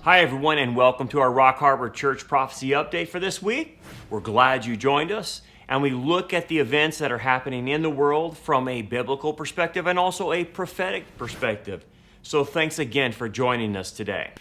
Hi everyone, and welcome to our Rock Harbor Church Prophecy Update for this week. We're glad you joined us, and we look at the events that are happening in the world from a biblical perspective and also a prophetic perspective. So thanks again for joining us today.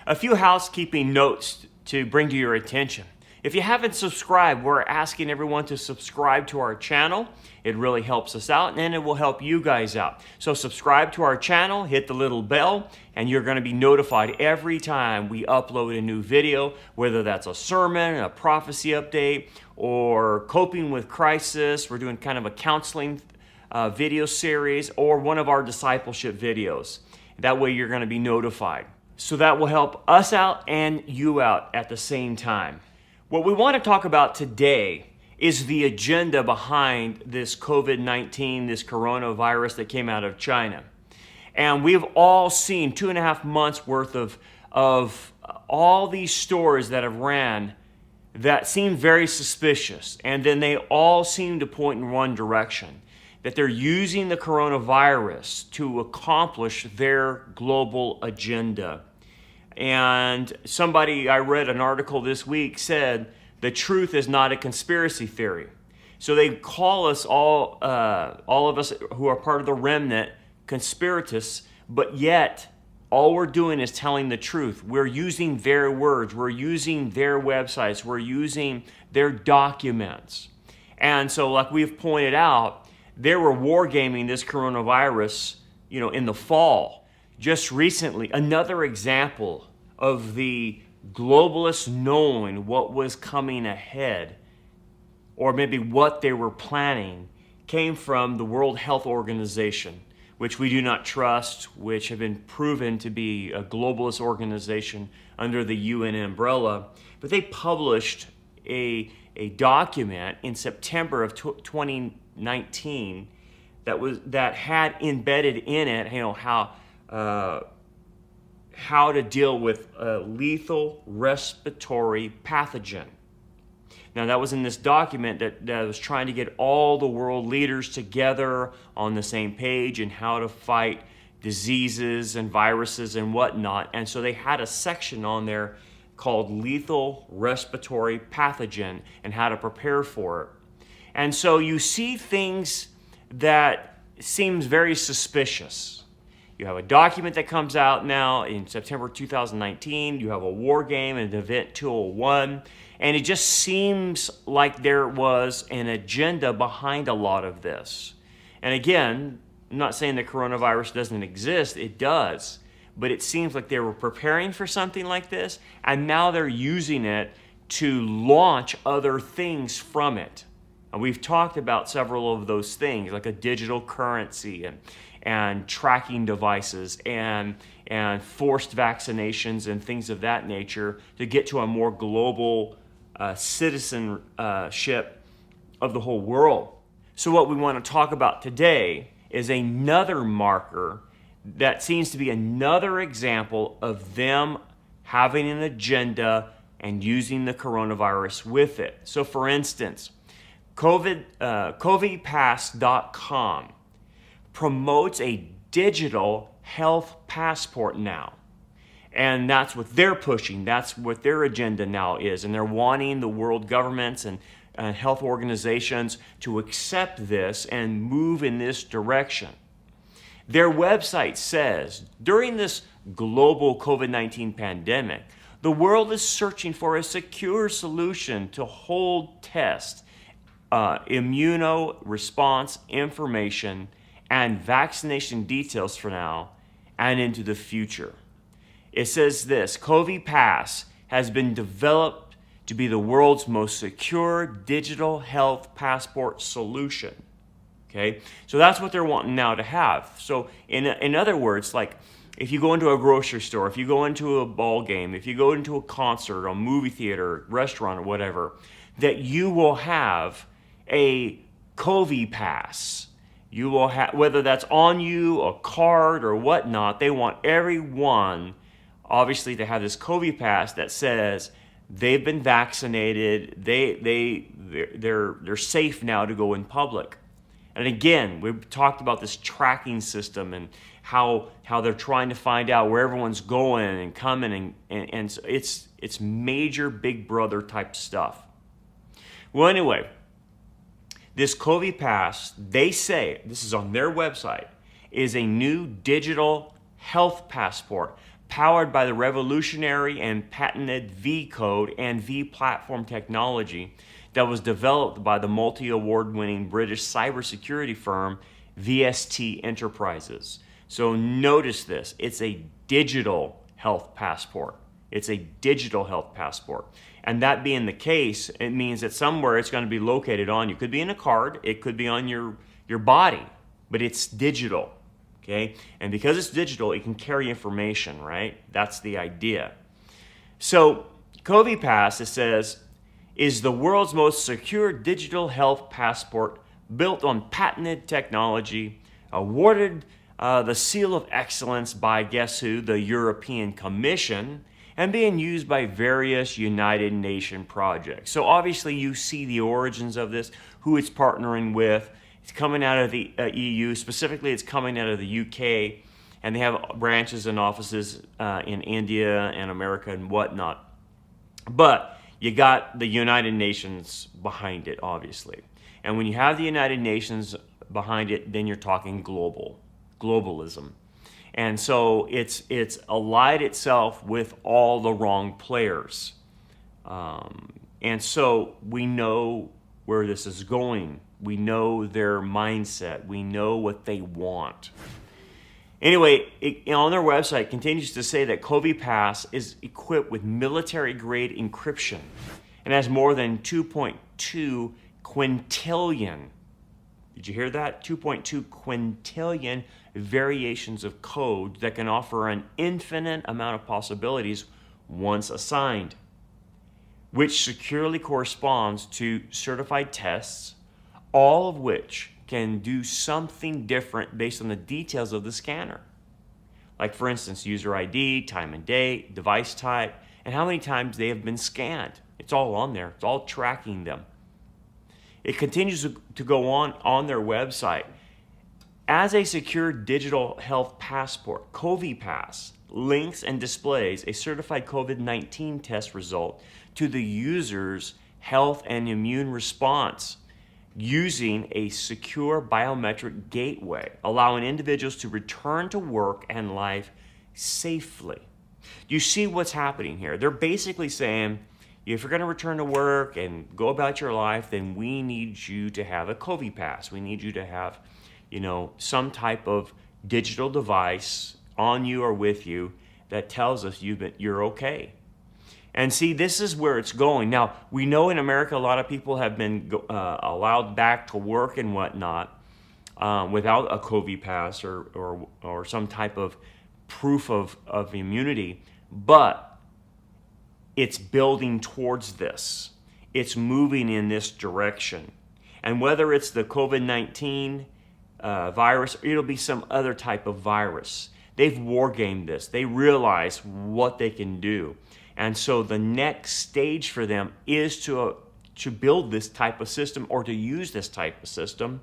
A few housekeeping notes to bring to your attention. If you haven't subscribed, we're asking everyone to subscribe to our channel. It really helps us out, and it will help you guys out. So subscribe to our channel, hit the little bell, and you're going to be notified every time we upload a new video, whether that's a sermon, a prophecy update, or coping with crisis. We're doing kind of a counseling video series, or one of our discipleship videos. That way you're going to be notified. So that will help us out and you out at the same time. What we want to talk about today is the agenda behind this COVID-19, this coronavirus that came out of China. And we've all seen 2.5 months worth of all these stories that have ran that seem very suspicious. And then they all seem to point in one direction, that they're using the coronavirus to accomplish their global agenda. And I read an article this week said, the truth is not a conspiracy theory. So they call us all of us who are part of the remnant, conspiratists, but yet all we're doing is telling the truth. We're using their words, we're using their websites, we're using their documents. And so like we've pointed out, they were wargaming this coronavirus, in the fall. Just recently, another example of the globalists knowing what was coming ahead, or maybe what they were planning, came from the World Health Organization, which we do not trust, which have been proven to be a globalist organization under the UN umbrella. But they published a document in September of 2019 that had embedded in it, how to deal with a lethal respiratory pathogen. Now that was in this document that was trying to get all the world leaders together on the same page and how to fight diseases and viruses and whatnot. And so they had a section on there called lethal respiratory pathogen and how to prepare for it. And so you see things that seems very suspicious. You have a document that comes out now in September 2019. You have a war game, an event 201. And it just seems like there was an agenda behind a lot of this. And again, I'm not saying the coronavirus doesn't exist. It does. But it seems like they were preparing for something like this, and now they're using it to launch other things from it. And we've talked about several of those things, like a digital currency and tracking devices and forced vaccinations and things of that nature to get to a more global citizenship of the whole world. So what we want to talk about today is another marker that seems to be another example of them having an agenda and using the coronavirus with it. So for instance, CoviPass.com promotes a digital health passport now. And that's what they're pushing. That's what their agenda now is. And they're wanting the world governments and health organizations to accept this and move in this direction. Their website says, during this global COVID-19 pandemic, the world is searching for a secure solution to hold, test, immuno response information and vaccination details for now and into the future. It says this, CoviPass has been developed to be the world's most secure digital health passport solution. Okay, so that's what they're wanting now to have. So in other words, like if you go into a grocery store, if you go into a ball game, if you go into a concert, a movie theater, restaurant, or whatever, that you will have a CoviPass. You will have, whether that's on you, a card, or whatnot, they want everyone, obviously, to have this CoviPass that says they've been vaccinated, they're safe now to go in public. And again, we've talked about this tracking system and how they're trying to find out where everyone's going and coming, and so it's major Big Brother type stuff. Well, anyway, this Covi Pass, they say, this is on their website, is a new digital health passport powered by the revolutionary and patented V code and V platform technology that was developed by the multi-award-winning British cybersecurity firm VST Enterprises. So notice this, it's a digital health passport. It's a digital health passport. And that being the case, it means that somewhere it's going to be located on you. It could be in a card, it could be on your body, but it's digital, okay? And because it's digital, it can carry information, right? That's the idea. So Covi Pass, it says, is the world's most secure digital health passport built on patented technology, awarded the seal of excellence by, guess who, the European Commission, and being used by various United Nations projects. So obviously you see the origins of this, who it's partnering with. It's coming out of the EU, specifically it's coming out of the UK, and they have branches and offices in India and America and whatnot. But you got the United Nations behind it, obviously. And when you have the United Nations behind it, then you're talking globalism. And so it's allied itself with all the wrong players. And so we know where this is going. We know their mindset. We know what they want. Anyway, on their website, it continues to say that Covi Pass is equipped with military-grade encryption and has more than 2.2 quintillion. Did you hear that? 2.2 quintillion variations of code that can offer an infinite amount of possibilities once assigned, which securely corresponds to certified tests, all of which can do something different based on the details of the scanner. Like, for instance, user ID, time and date, device type, and how many times they have been scanned. It's all on there. It's all tracking them. It continues to go on their website. As a secure digital health passport, Covi Pass links and displays a certified COVID-19 test result to the user's health and immune response using a secure biometric gateway, allowing individuals to return to work and life safely. You see what's happening here? They're basically saying, if you're going to return to work and go about your life, then we need you to have a Covi Pass. We need you to have, some type of digital device on you or with you that tells us you're okay. And see, this is where it's going. Now, we know in America a lot of people have been allowed back to work and whatnot without a Covi Pass or some type of proof of immunity, but it's building towards this. It's moving in this direction. And whether it's the COVID-19 virus, or it'll be some other type of virus. They've wargamed this. They realize what they can do. And so the next stage for them is to build this type of system or to use this type of system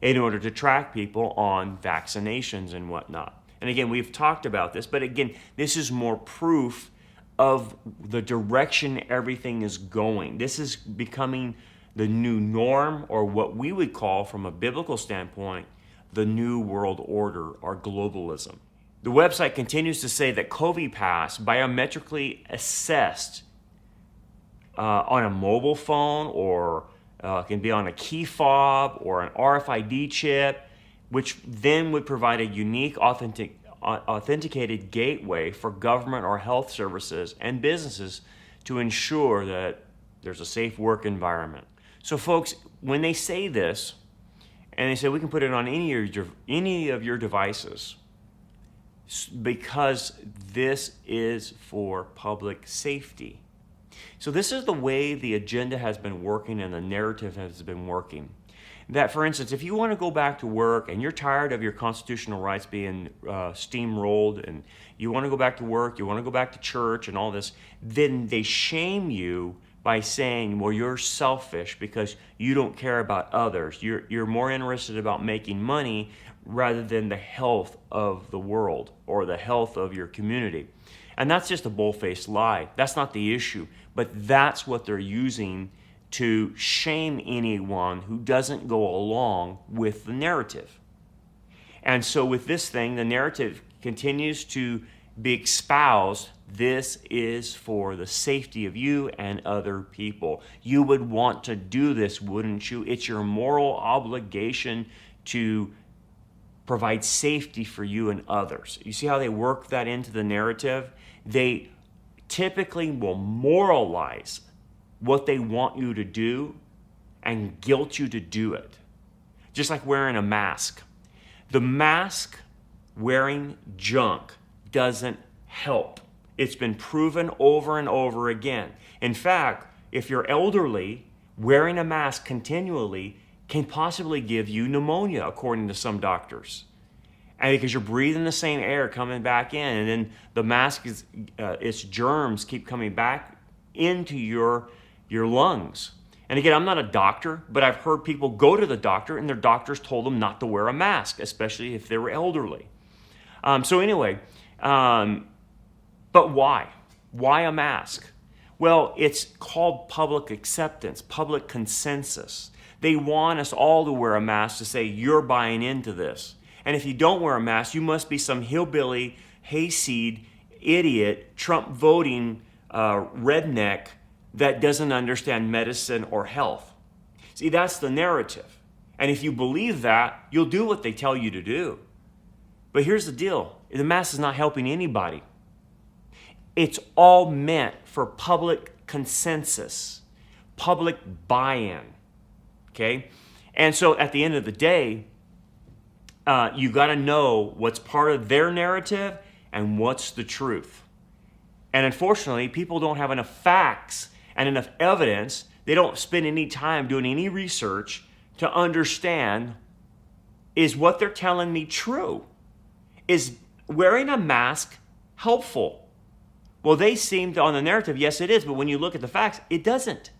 in order to track people on vaccinations and whatnot. And again, we've talked about this, but again, this is more proof of the direction everything is going. This is becoming the new norm, or what we would call, from a biblical standpoint, the new world order or globalism. The website continues to say that Covi Pass, biometrically assessed on a mobile phone, or can be on a key fob or an RFID chip, which then would provide a unique authenticated gateway for government or health services and businesses to ensure that there's a safe work environment. So folks, when they say this, and they say we can put it on any of your devices, because this is for public safety. So this is the way the agenda has been working and the narrative has been working. That, for instance, if you want to go back to work and you're tired of your constitutional rights being steamrolled, and you want to go back to work, you want to go back to church and all this, then they shame you by saying, well, you're selfish because you don't care about others. You're more interested about making money rather than the health of the world or the health of your community. And that's just a bull-faced lie. That's not the issue. But that's what they're using to shame anyone who doesn't go along with the narrative. And so with this thing, the narrative continues to be espoused. This is for the safety of you and other people. You would want to do this, wouldn't you? It's your moral obligation to provide safety for you and others. You see how they work that into the narrative? They typically will moralize what they want you to do and guilt you to do it. Just like wearing a mask. The mask wearing junk doesn't help. It's been proven over and over again. In fact, if you're elderly, wearing a mask continually can possibly give you pneumonia, according to some doctors. And because you're breathing the same air coming back in, and then the mask is its germs keep coming back into your lungs. And again, I'm not a doctor, but I've heard people go to the doctor and their doctors told them not to wear a mask, especially if they were elderly. But why? Why a mask? Well, it's called public acceptance, public consensus. They want us all to wear a mask to say, you're buying into this. And if you don't wear a mask, you must be some hillbilly, hayseed, idiot, Trump voting redneck that doesn't understand medicine or health. See, that's the narrative. And if you believe that, you'll do what they tell you to do. But here's the deal. The mask is not helping anybody. It's all meant for public consensus, public buy-in, okay? And so at the end of the day, you got to know what's part of their narrative and what's the truth. And unfortunately, people don't have enough facts and enough evidence. They don't spend any time doing any research to understand, is what they're telling me true? Is wearing a mask helpful? Well, they seem to, on the narrative, yes, it is. But when you look at the facts, it doesn't.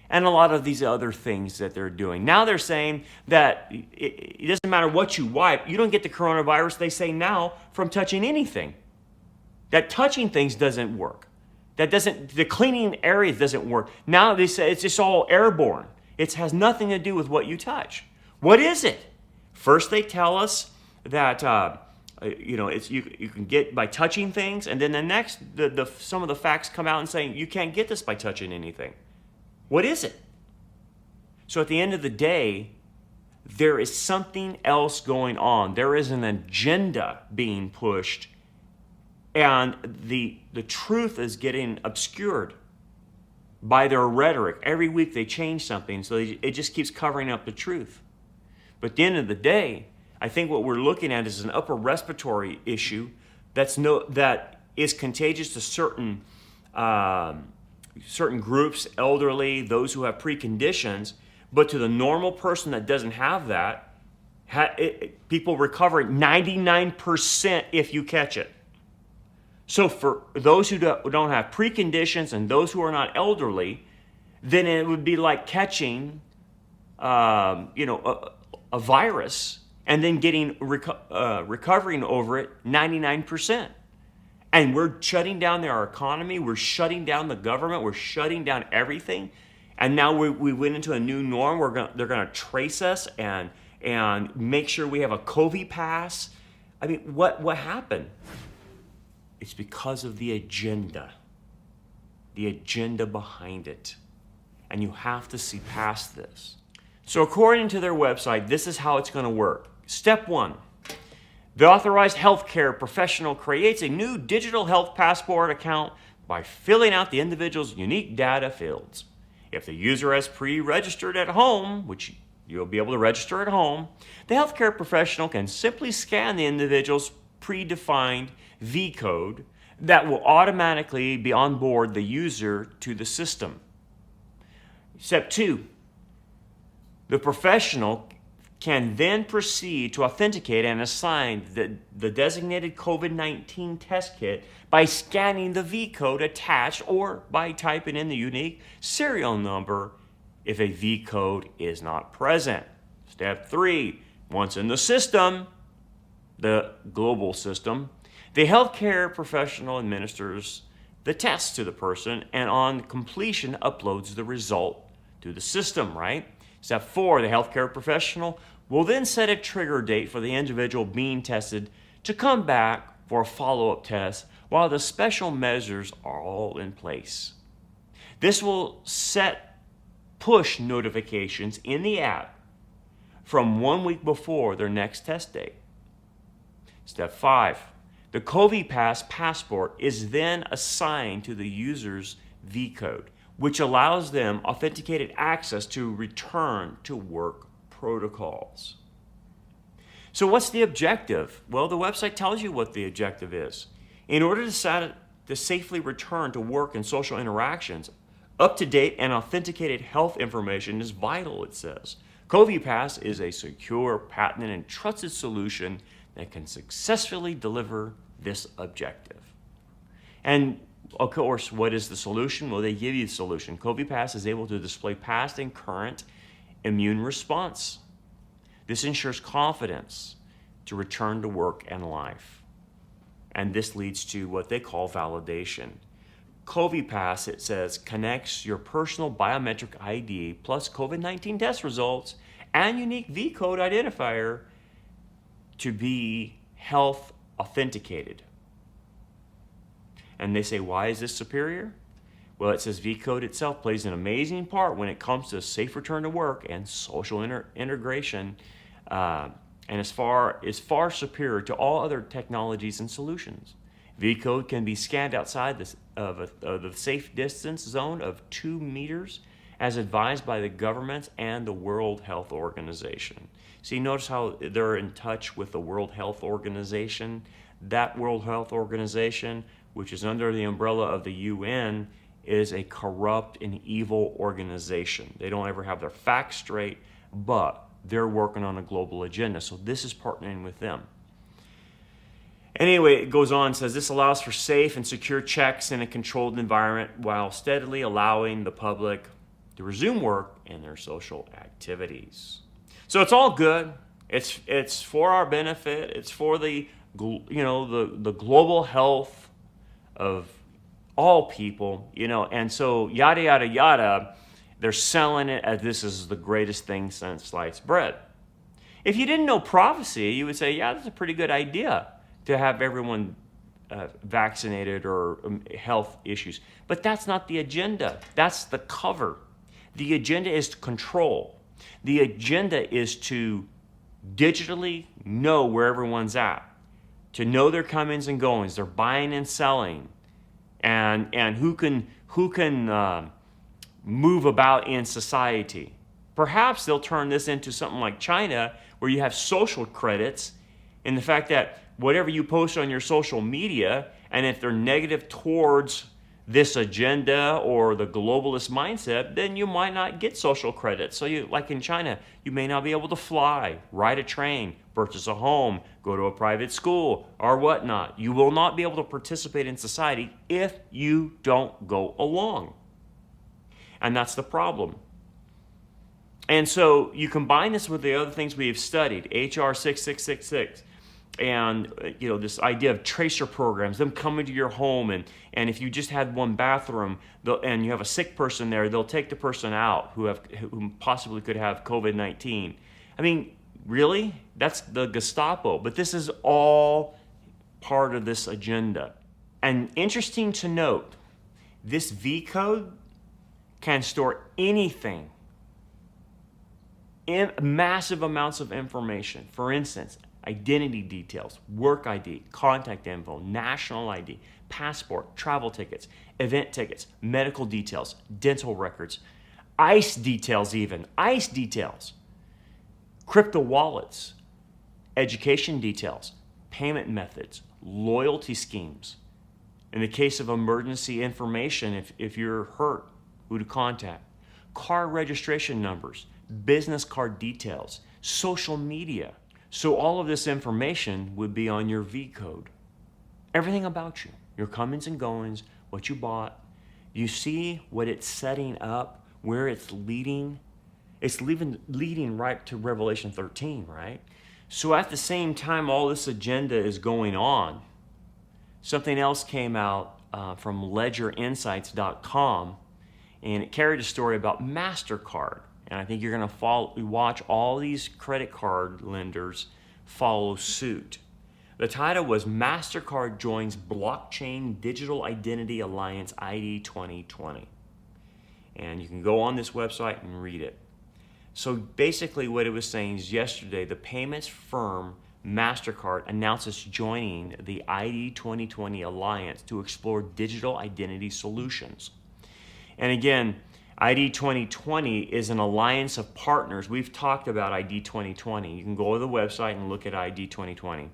And a lot of these other things that they're doing. Now they're saying that it doesn't matter what you wipe. You don't get the coronavirus, they say now, from touching anything. That touching things doesn't work. The cleaning areas doesn't work. Now they say it's just all airborne. It has nothing to do with what you touch. What is it? First they tell us that you can get by touching things, and then the next, some of the facts come out and saying you can't get this by touching anything. What is it? So at the end of the day, there is something else going on. There is an agenda being pushed, and the truth is getting obscured by their rhetoric. Every week they change something, so it just keeps covering up the truth. But at the end of the day, I think what we're looking at is an upper respiratory issue that is contagious to certain groups, elderly, those who have preconditions, but to the normal person that doesn't have that, people recover 99% if you catch it. So for those who don't have preconditions and those who are not elderly, then it would be like catching a virus and then getting recovering over it 99%. And we're shutting down our economy, we're shutting down the government, we're shutting down everything. And now we went into a new norm. They're going to trace us and make sure we have a Covi pass. I mean, what happened? It's because of the agenda behind it. And you have to see past this. So according to their website, this is how it's going to work. Step 1. The authorized healthcare professional creates a new digital health passport account by filling out the individual's unique data fields. If the user has pre-registered at home, which you'll be able to register at home, the healthcare professional can simply scan the individual's predefined V code that will automatically be onboard the user to the system. Step 2. The professional can then proceed to authenticate and assign the designated COVID-19 test kit by scanning the V code attached or by typing in the unique serial number if a V code is not present. Step 3, once in the system, the global system, the healthcare professional administers the test to the person and on completion uploads the result to the system, right? Step 4, the healthcare professional will then set a trigger date for the individual being tested to come back for a follow-up test while the special measures are all in place. This will set push notifications in the app from 1 week before their next test date. Step 5, the Covi passport is then assigned to the user's V code, which allows them authenticated access to return to work protocols. So what's the objective? Well, the website tells you what the objective is. In order to safely return to work and social interactions, up-to-date and authenticated health information is vital, it says. Covi Pass is a secure, patented, and trusted solution that can successfully deliver this objective. And of course, what is the solution? Well, they give you the solution. Covi Pass is able to display past and current immune response. This ensures confidence to return to work and life. And this leads to what they call validation. Covi Pass, it says, connects your personal biometric ID plus COVID-19 test results and unique V code identifier to be health authenticated. And they say, why is this superior? Well, it says V code itself plays an amazing part when it comes to safe return to work and social integration, and is far superior to all other technologies and solutions. V code can be scanned outside of the safe distance zone of 2 meters, as advised by the governments and the World Health Organization. See, notice how they're in touch with the World Health Organization. That World Health Organization, which is under the umbrella of the UN, is a corrupt and evil organization. They don't ever have their facts straight, but they're working on a global agenda. So this is partnering with them. Anyway, it goes on and says, this allows for safe and secure checks in a controlled environment while steadily allowing the public to resume work and their social activities. So it's all good. It's for our benefit. It's for the global health of all people, and so yada, yada, yada, they're selling it as this is the greatest thing since sliced bread. If you didn't know prophecy, you would say, yeah, that's a pretty good idea to have everyone vaccinated or health issues. But that's not the agenda. That's the cover. The agenda is to control. The agenda is to digitally know where everyone's at, to know their comings and goings, their buying and selling, and who can move about in society. Perhaps they'll turn this into something like China, where you have social credits, and the fact that whatever you post on your social media, and if they're negative towards this agenda or the globalist mindset, then you might not get social credits. So you, like in China, you may not be able to fly, ride a train, purchase a home, go to a private school, or whatnot. You will not be able to participate in society if you don't go along. And that's the problem. And so you combine this with the other things we have studied, HR 6666, and this idea of tracer programs, them coming to your home, and if you just had one bathroom and you have a sick person there, they'll take the person out who possibly could have COVID-19. I mean, really? That's the Gestapo. But this is all part of this agenda. And interesting to note, this V code can store anything, in massive amounts of information. For instance, identity details, work ID, contact info, national ID, passport, travel tickets, event tickets, medical details, dental records, ICE details even, crypto wallets, education details, payment methods, loyalty schemes. In the case of emergency information, if you're hurt, who to contact, car registration numbers, business card details, social media. So all of this information would be on your V code. Everything about you, your comings and goings, what you bought. You see what it's setting up, where it's leading. It's leading right to Revelation 13, right? So at the same time all this agenda is going on, something else came out from ledgerinsights.com, and it carried a story about MasterCard. And I think you're going to watch all these credit card lenders follow suit. The title was MasterCard Joins Blockchain Digital Identity Alliance ID 2020. And you can go on this website and read it. So basically what it was saying is yesterday, the payments firm MasterCard announces joining the ID 2020 Alliance to explore digital identity solutions. And again, ID 2020 is an alliance of partners. We've talked about ID 2020. You can go to the website and look at ID 2020.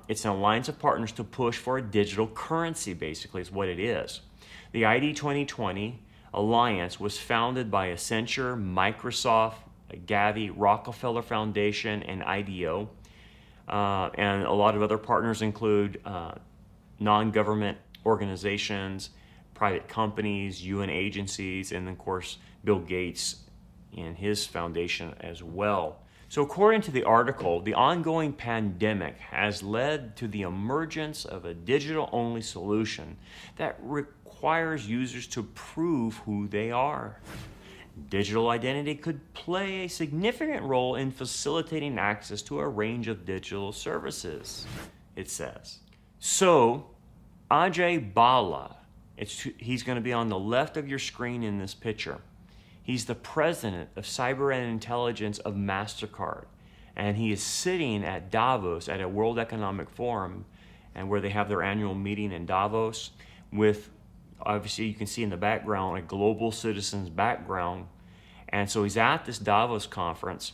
It's an alliance of partners to push for a digital currency, basically, is what it is. The ID 2020 Alliance was founded by Accenture, Microsoft, Gavi, Rockefeller Foundation, and IDEO. And a lot of other partners include non-government organizations, private companies, UN agencies, and of course Bill Gates and his foundation as well. So according to the article, the ongoing pandemic has led to the emergence of a digital-only solution that requires users to prove who they are. Digital identity could play a significant role in facilitating access to a range of digital services, it says. So, Ajay Bala, he's going to be on the left of your screen in this picture. He's the president of Cyber and Intelligence of MasterCard, and he is sitting at Davos at a World Economic Forum, and where they have their annual meeting in Davos with, obviously you can see in the background, a global citizens background. And so he's at this Davos conference,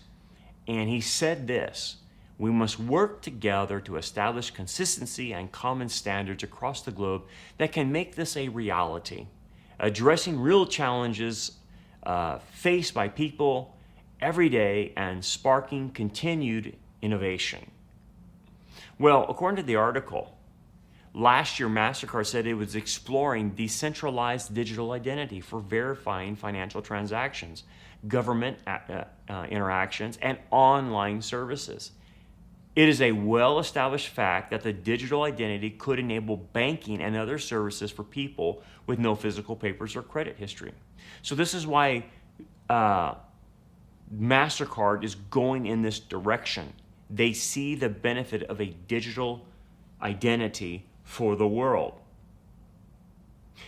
and he said this: we must work together to establish consistency and common standards across the globe that can make this a reality, addressing real challenges faced by people every day and sparking continued innovation. Well, according to the article, last year MasterCard said it was exploring decentralized digital identity for verifying financial transactions, government interactions, and online services. It is a well-established fact that the digital identity could enable banking and other services for people with no physical papers or credit history. So this is why MasterCard is going in this direction. They see the benefit of a digital identity for the world.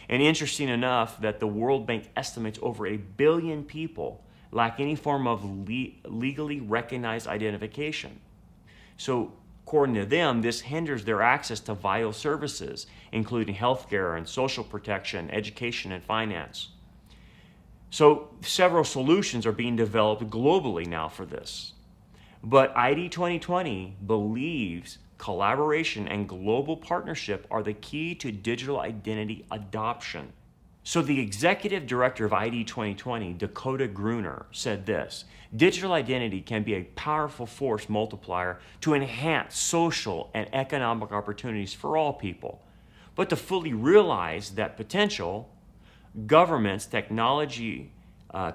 And interesting enough that the World Bank estimates over 1 billion people lack any form of legally recognized identification. So according to them, this hinders their access to vital services, including healthcare and social protection, education, and finance. So several solutions are being developed globally now for this. But ID 2020 believes collaboration and global partnership are the key to digital identity adoption. So the executive director of ID 2020, Dakota Gruner, said this: digital identity can be a powerful force multiplier to enhance social and economic opportunities for all people. But to fully realize that potential, governments, technology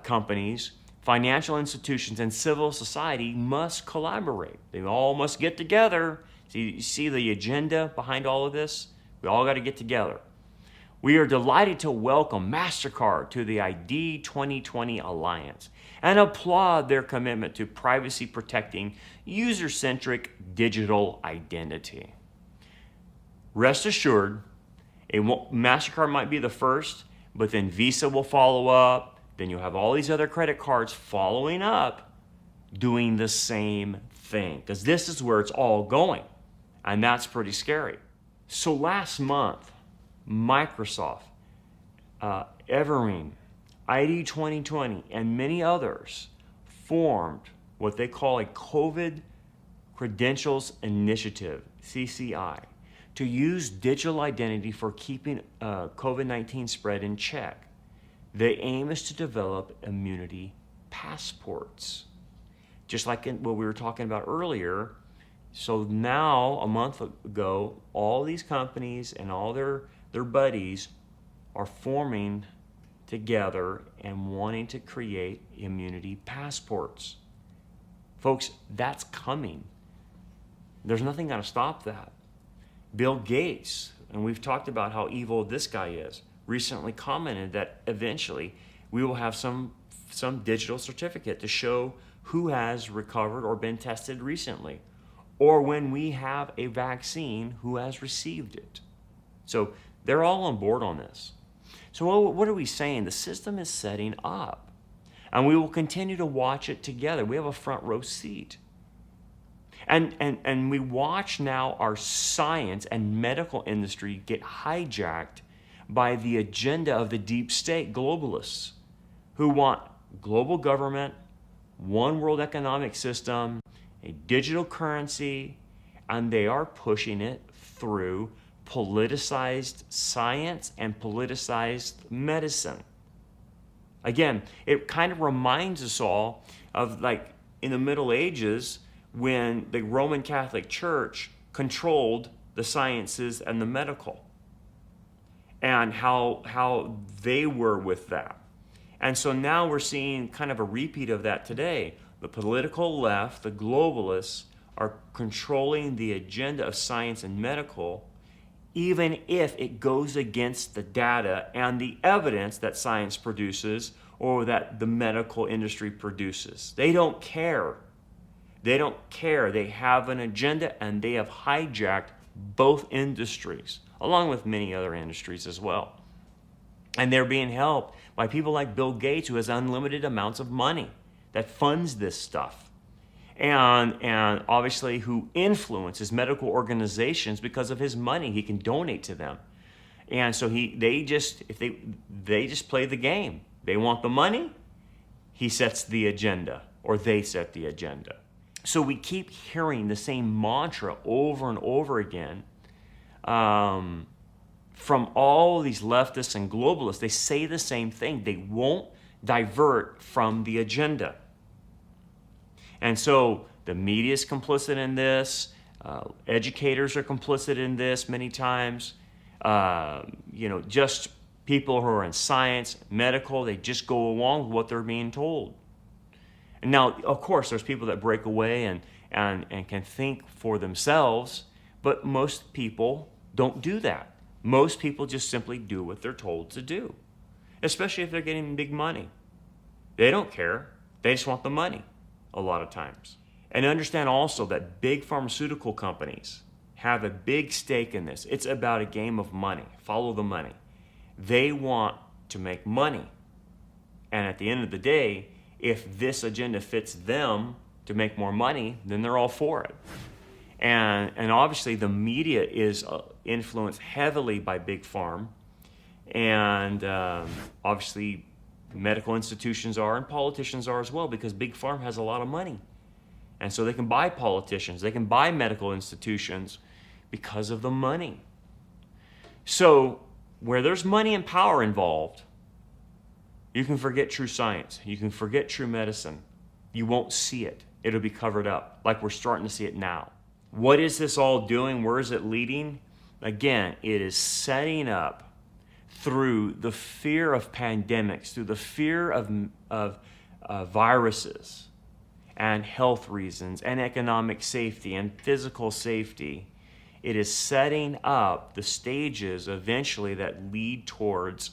companies, financial institutions, and civil society must collaborate. They all must get together. You see the agenda behind all of this? We all got to get together. We are delighted to welcome MasterCard to the ID 2020 Alliance and applaud their commitment to privacy-protecting, user-centric digital identity. Rest assured, MasterCard might be the first, but then Visa will follow up. Then you'll have all these other credit cards following up, doing the same thing, because this is where it's all going, and that's pretty scary. So last month, Microsoft, Evergreen, ID 2020, and many others formed what they call a COVID Credentials Initiative, CCI, to use digital identity for keeping COVID-19 spread in check. The aim is to develop immunity passports. just like in what we were talking about earlier. So now, a month ago, all these companies and all their buddies are forming together and wanting to create immunity passports. Folks, that's coming. There's nothing going to stop that. Bill Gates, and we've talked about how evil this guy is, recently commented that eventually we will have some digital certificate to show who has recovered or been tested recently, or when we have a vaccine, who has received it. So they're all on board on this. So what are we saying? The system is setting up, and we will continue to watch it together. We have a front row seat. And we watch now our science and medical industry get hijacked by the agenda of the deep state globalists who want global government, one world economic system, a digital currency, and they are pushing it through politicized science and politicized medicine. Again, it kind of reminds us all of, like, in the Middle Ages when the Roman Catholic Church controlled the sciences and the medical, and how they were with that. And so now we're seeing kind of a repeat of that today. The political left, the globalists, are controlling the agenda of science and medical, even if it goes against the data and the evidence that science produces or that the medical industry produces. They don't care. They don't care. They have an agenda, and they have hijacked both industries, along with many other industries as well. And they're being helped by people like Bill Gates, who has unlimited amounts of money that funds this stuff. And obviously who influences medical organizations because of his money. He can donate to them. And so they just play the game. They want the money, he sets the agenda, or they set the agenda. So we keep hearing the same mantra over and over again from all these leftists and globalists. They say the same thing. They won't divert from the agenda. And so the media is complicit in this. Educators are complicit in this many times. Just people who are in science, medical, they just go along with what they're being told. And now, of course, there's people that break away and can think for themselves, but most people don't do that. Most people just simply do what they're told to do, especially if they're getting big money. They don't care. They just want the money a lot of times. And understand also that big pharmaceutical companies have a big stake in this. It's about a game of money. Follow the money. They want to make money. And at the end of the day, if this agenda fits them to make more money, then they're all for it. And obviously the media is influenced heavily by big pharma, and obviously medical institutions are, and politicians are as well, because big pharma has a lot of money. And so they can buy politicians, they can buy medical institutions because of the money. So where there's money and power involved, you can forget true science. You can forget true medicine. You won't see it. It'll be covered up, like we're starting to see it now. What is this all doing? Where is it leading? Again, it is setting up through the fear of pandemics, through the fear of viruses and health reasons and economic safety and physical safety. It is setting up the stages eventually that lead towards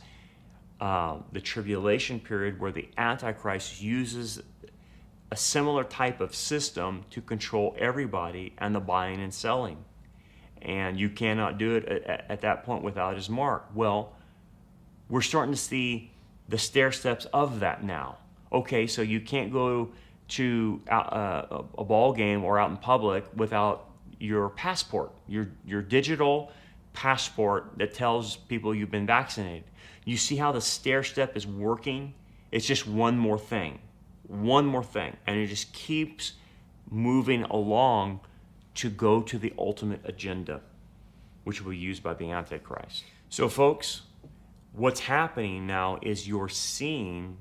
the tribulation period, where the Antichrist uses a similar type of system to control everybody and the buying and selling. And you cannot do it at that point without his mark. Well, we're starting to see the stair steps of that now. Okay, so you can't go to a ball game or out in public without your passport, your digital passport that tells people you've been vaccinated. You see how the stair step is working? It's just one more thing, and it just keeps moving along to go to the ultimate agenda, which will be used by the Antichrist. So folks, what's happening now is you're seeing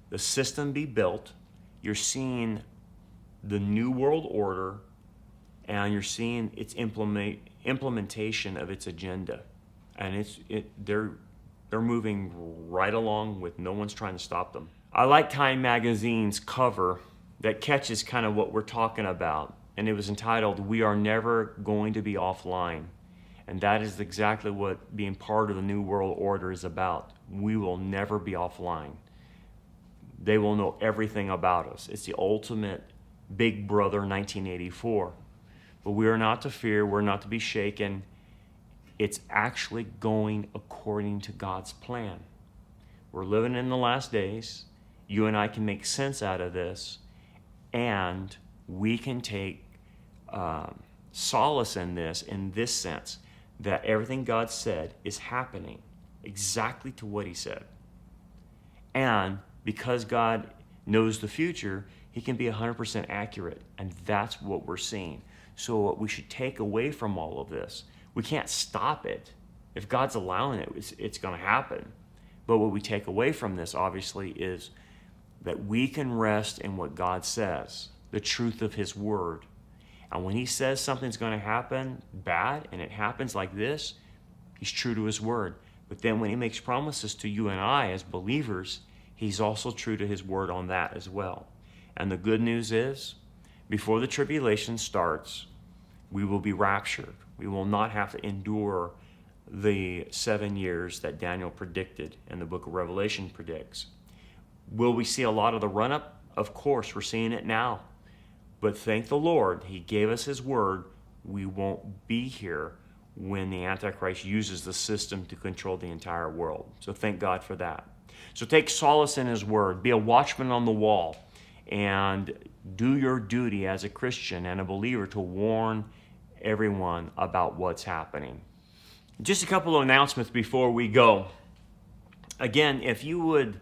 the system be built. You're seeing the New World Order, and you're seeing its implementation of its agenda. And they're moving right along with no one's trying to stop them. I like Time Magazine's cover that catches kind of what we're talking about. And it was entitled, "We Are Never Going to Be Offline." And that is exactly what being part of the New World Order is about. We will never be offline. They will know everything about us. It's the ultimate Big Brother 1984. But we are not to fear, we're not to be shaken. It's actually going according to God's plan. We're living in the last days. You and I can make sense out of this, and we can take solace in this sense, that everything God said is happening exactly to what he said. And because God knows the future, he can be 100% accurate, and that's what we're seeing. So what we should take away from all of this, we can't stop it. If God's allowing it, it's going to happen. But what we take away from this, obviously, is that we can rest in what God says, the truth of his word. And when he says something's going to happen bad, and it happens like this, he's true to his word. But then when he makes promises to you and I as believers, he's also true to his word on that as well. And the good news is, before the tribulation starts, we will be raptured. We will not have to endure the 7 years that Daniel predicted and the book of Revelation predicts. Will we see a lot of the run-up? Of course, we're seeing it now. But thank the Lord, he gave us his word. We won't be here when the Antichrist uses the system to control the entire world. So thank God for that. So take solace in his word. Be a watchman on the wall, and do your duty as a Christian and a believer to warn everyone about what's happening. Just a couple of announcements before we go. Again, if you would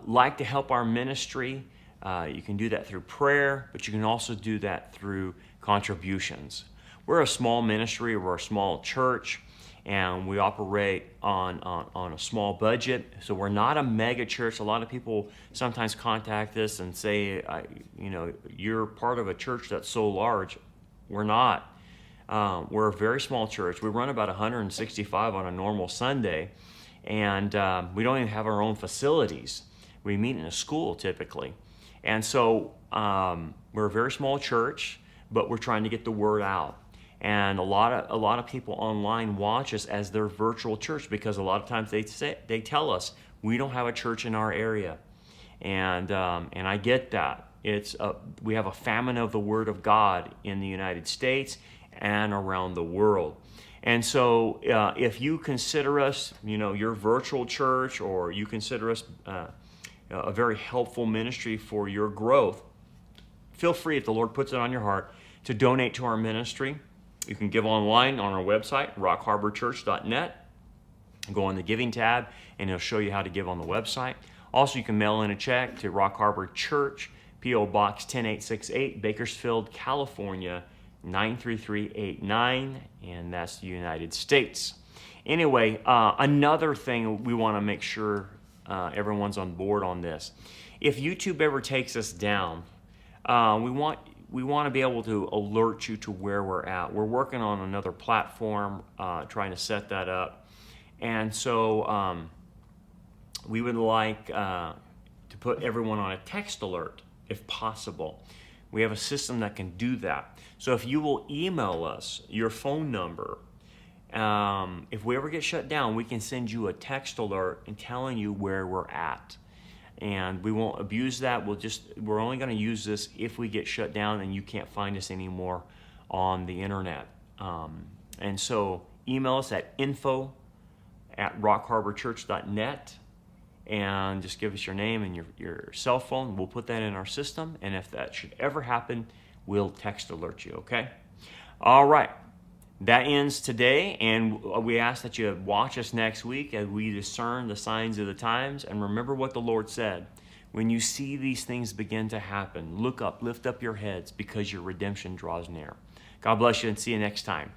like to help our ministry, you can do that through prayer, but you can also do that through contributions. We're a small ministry, we're a small church, and we operate on a small budget. So we're not a mega church. A lot of people sometimes contact us and say, you're part of a church that's so large. We're not. We're a very small church. We run about 165 on a normal Sunday, and we don't even have our own facilities. We meet in a school typically. And so we're a very small church, but we're trying to get the word out. And a lot of people online watch us as their virtual church, because a lot of times they tell us we don't have a church in our area, and I get that. We have a famine of the Word of God in the United States and around the world. And so if you consider us, your virtual church, or you consider us a very helpful ministry for your growth, feel free, if the Lord puts it on your heart, to donate to our ministry. You can give online on our website, rockharborchurch.net. Go on the giving tab, and it'll show you how to give on the website. Also, you can mail in a check to Rock Harbor Church, P.O. Box 10868, Bakersfield, California, 93389, and that's the United States. Anyway, another thing we want to make sure everyone's on board on this. If YouTube ever takes us down, we want to be able to alert you to where we're at. We're working on another platform, trying to set that up. And so we would like to put everyone on a text alert if possible. We have a system that can do that. So if you will email us your phone number, if we ever get shut down, we can send you a text alert and telling you where we're at. And we won't abuse that. We're only going to use this if we get shut down and you can't find us anymore on the internet. And so email us at info@rockharborchurch.net, and just give us your name and your cell phone. We'll put that in our system, and if that should ever happen, we'll text alert you, okay? All right. That ends today, and we ask that you watch us next week as we discern the signs of the times. And remember what the Lord said. When you see these things begin to happen, look up, lift up your heads, because your redemption draws near. God bless you, and see you next time.